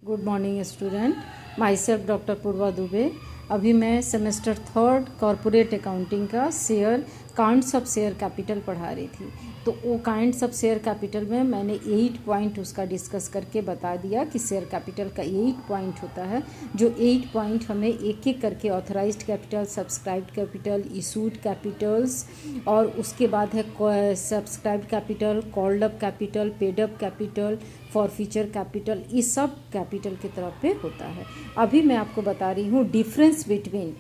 Good morning student, myself doctor Purva Dubey. अभी मैं semester 3 corporate accounting का share kinds of share capital पढ़ा रही थी। तो वो काइंड्स ऑफ शेयर कैपिटल में मैंने 8 पॉइंट उसका डिस्कस करके बता दिया कि शेयर कैपिटल का 8 पॉइंट होता है, जो 8 पॉइंट हमें एक एक करके authorised capital, subscribed capital, issued Capitals और उसके बाद है subscribed capital, called up capital, paid up capital, forfeiture capital, इस सब कैपिटल की तरफ पे होता है। अभी मैं आपको बता रही हूँ difference between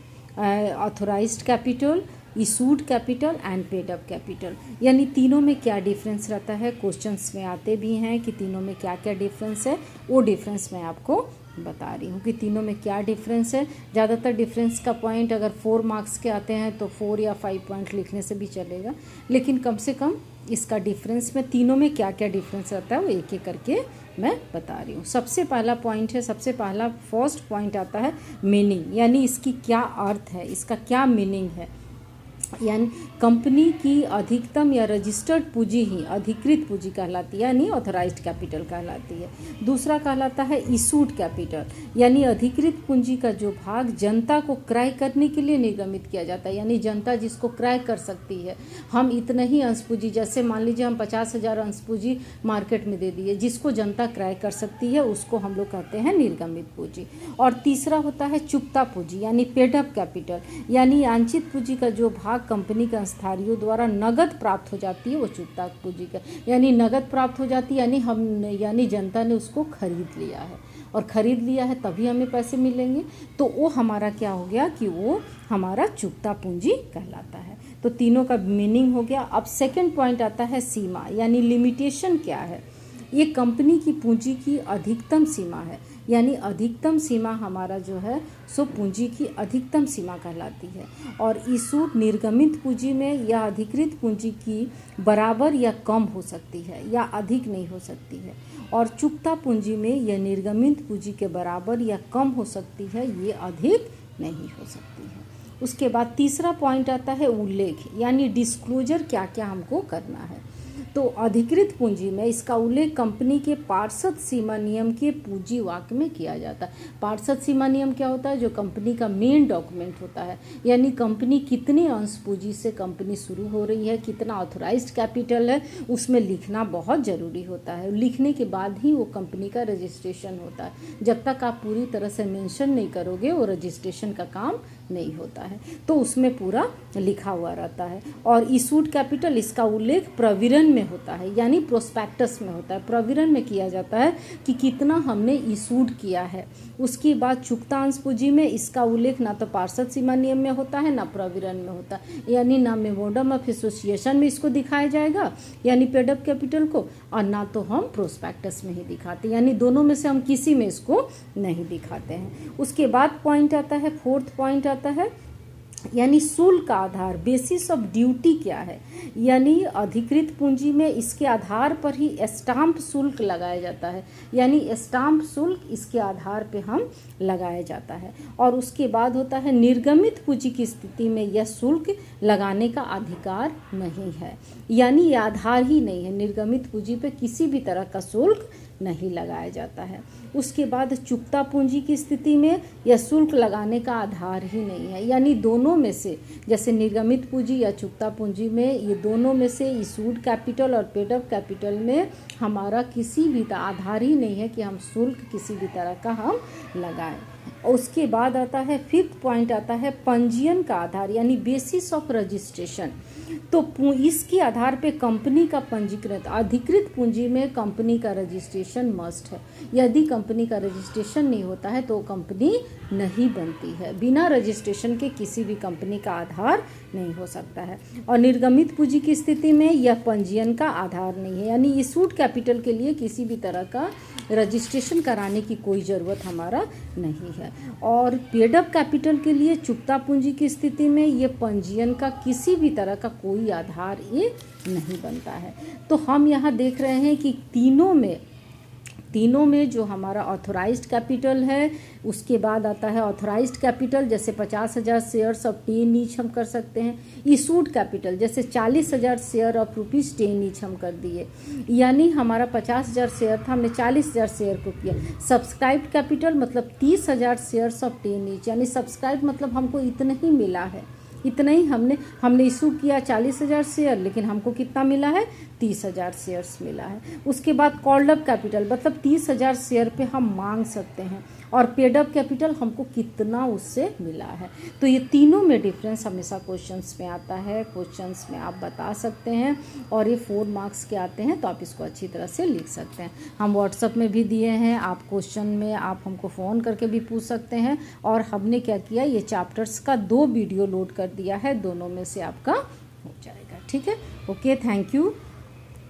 authorised capital, issued capital and paid up capital, यानी तीनों में क्या डिफरेंस रहता है। क्वेश्चंस में आते भी हैं कि तीनों में क्या क्या डिफरेंस है, वो डिफरेंस मैं आपको बता रही हूँ कि तीनों में क्या डिफरेंस है। ज़्यादातर डिफरेंस का पॉइंट अगर 4 मार्क्स के आते हैं तो 4 या 5 पॉइंट लिखने से भी चलेगा, लेकिन कम से कम इसका डिफरेंस में तीनों में क्या क्या डिफरेंस रहता है वो एक एक करके मैं बता रही हूँ। सबसे पहला पॉइंट है, सबसे पहला फर्स्ट पॉइंट आता है मीनिंग, यानी इसकी क्या अर्थ है, इसका क्या मीनिंग है। यानी कंपनी की अधिकतम या रजिस्टर्ड पूंजी ही अधिकृत पूंजी कहलाती है, यानी ऑथराइज्ड कैपिटल कहलाती है। दूसरा कहलाता है इशूड कैपिटल, यानी अधिकृत पूंजी का जो भाग जनता को क्रय करने के लिए निर्गमित किया जाता है, यानी जनता जिसको क्रय कर सकती है। हम इतने ही अंश पूंजी, जैसे मान लीजिए हम 50,000 अंश पूंजी मार्केट में दे दिए, जिसको जनता क्रय कर सकती है उसको हम लोग कहते हैं निर्गमित पूंजी। और तीसरा होता है चुकता पूंजी, यानी पेड अप कैपिटल, यानी आंशिक पूंजी का जो भाग कंपनी के अंशधारियों द्वारा नगद प्राप्त हो जाती है, वो चुकता पूंजी का, यानी नगद प्राप्त हो जाती है, यानी जनता ने उसको खरीद लिया है, और खरीद लिया है तभी हमें पैसे मिलेंगे, तो वो हमारा क्या हो गया कि वो हमारा चुकता पूंजी कहलाता है। तो तीनों का मीनिंग हो गया। अब सेकंड पॉइंट आता है सीमा, यानी लिमिटेशन क्या है। ये कंपनी की पूंजी की अधिकतम सीमा है, यानी अधिकतम सीमा हमारा जो है सो पूंजी की अधिकतम सीमा कहलाती है। और इशूड निर्गमित पूंजी में यह अधिकृत पूंजी की बराबर या कम हो सकती है, या अधिक नहीं हो सकती है। और चुकता पूंजी में यह निर्गमित पूंजी के बराबर या कम हो सकती है, ये अधिक नहीं हो सकती है। उसके बाद तीसरा पॉइंट आता है उल्लेख, यानी डिस्क्लोजर, क्या क्या हमको करना है। तो अधिकृत पूंजी में इसका उल्लेख कंपनी के पार्षद सीमा नियम के पूंजी वाक्य में किया जाता है। पार्षद सीमा नियम क्या होता है, जो कंपनी का मेन डॉक्यूमेंट होता है, यानी कंपनी कितने अंश पूंजी से कंपनी शुरू हो रही है, कितना ऑथराइज्ड कैपिटल है, उसमें लिखना बहुत ज़रूरी होता है। लिखने के बाद ही वो कंपनी का रजिस्ट्रेशन होता है। जब तक आप पूरी तरह से मेंशन नहीं करोगे वो रजिस्ट्रेशन का काम नहीं होता है, तो उसमें पूरा लिखा हुआ रहता है। और इशूड कैपिटल, इसका उल्लेख प्रविरण में होता है, यानी प्रोस्पेक्टस में होता है। प्रविरण में किया जाता है कि कितना हमने इशूड किया है। उसके बाद चुकता अंश पूंजी में इसका उल्लेख ना तो पार्षद सीमा नियम में होता है, ना प्रविरण में होता है, यानी ना मेमोरेंडम ऑफ एसोसिएशन में इसको दिखाया जाएगा, यानी पेड अप कैपिटल को, और ना तो हम प्रोस्पेक्टस में ही दिखाते, यानी दोनों में से हम किसी में इसको नहीं दिखाते हैं। उसके बाद पॉइंट आता है, फोर्थ पॉइंट आता है, यानी शुल्क का आधार, बेसिस ऑफ ड्यूटी क्या है। यानी अधिकृत पूंजी में इसके आधार पर ही स्टाम्प शुल्क लगाया जाता है, यानी स्टाम्प शुल्क इसके आधार पे हम लगाया जाता है। और उसके बाद होता है निर्गमित पूंजी की स्थिति में यह शुल्क लगाने का अधिकार नहीं है, यानी ये आधार ही नहीं है, निर्गमित पूंजी पे किसी भी तरह का शुल्क नहीं लगाया जाता है। उसके बाद चुकता पूंजी की स्थिति में यह शुल्क लगाने का आधार ही नहीं है, यानी दोनों में से, जैसे निर्गमित पूंजी या चुकता पूंजी में, ये दोनों में से इशूड कैपिटल और पेड अप कैपिटल में हमारा किसी भी आधार ही नहीं है कि हम शुल्क किसी भी तरह का हम लगाएं। उसके बाद आता है फिफ्थ पॉइंट आता है पंजीयन का आधार, यानी बेसिस ऑफ रजिस्ट्रेशन। तो इसके आधार पे कंपनी का पंजीकृत, अधिकृत पूंजी में कंपनी का रजिस्ट्रेशन मस्ट है। यदि कंपनी का रजिस्ट्रेशन नहीं होता है तो कंपनी नहीं बनती है। बिना रजिस्ट्रेशन के किसी भी कंपनी का आधार नहीं हो सकता है। और निर्गमित पूंजी की स्थिति में यह पंजीयन का आधार नहीं है, यानी इशूड कैपिटल के लिए किसी भी तरह का रजिस्ट्रेशन कराने की कोई ज़रूरत हमारा नहीं है। और पेड अप कैपिटल के लिए चुकता पूंजी की स्थिति में ये पंजीयन का किसी भी तरह का कोई आधार ये नहीं बनता है। तो हम यहाँ देख रहे हैं कि तीनों में तीनों में जो हमारा ऑथोराइज्ड कैपिटल है, उसके बाद आता है ऑथोराइज्ड कैपिटल, जैसे 50,000 शेयर्स ऑफ 10 ईच हम कर सकते हैं। इशूड कैपिटल जैसे 40,000 शेयर ऑफ ₹10 ईच हम कर दिए, यानी हमारा 50,000 शेयर था, हमने 40,000 शेयर को किया। सब्सक्राइब्ड कैपिटल मतलब 30,000 शेयर्स ऑफ 10 ईच, यानी सब्सक्राइब मतलब हमको इतना ही मिला है, इतना ही हमने इशू किया 40,000 शेयर, लेकिन हमको कितना मिला है, 30,000 शेयर्स मिला है। उसके बाद कॉल्ड अप कैपिटल मतलब 30,000 शेयर पे हम मांग सकते हैं, और पेड अप कैपिटल हमको कितना उससे मिला है। तो ये तीनों में डिफरेंस हमेशा क्वेश्चंस में आता है, क्वेश्चंस में आप बता सकते हैं, और ये 4 मार्क्स के आते हैं, तो आप इसको अच्छी तरह से लिख सकते हैं। हम व्हाट्सएप में भी दिए हैं, आप क्वेश्चन में आप हमको फ़ोन करके भी पूछ सकते हैं। और हमने क्या किया, ये चैप्टर्स का 2 वीडियो लोड कर दिया है, दोनों में से आपका हो जाएगा। ठीक है, ओके, थैंक यू।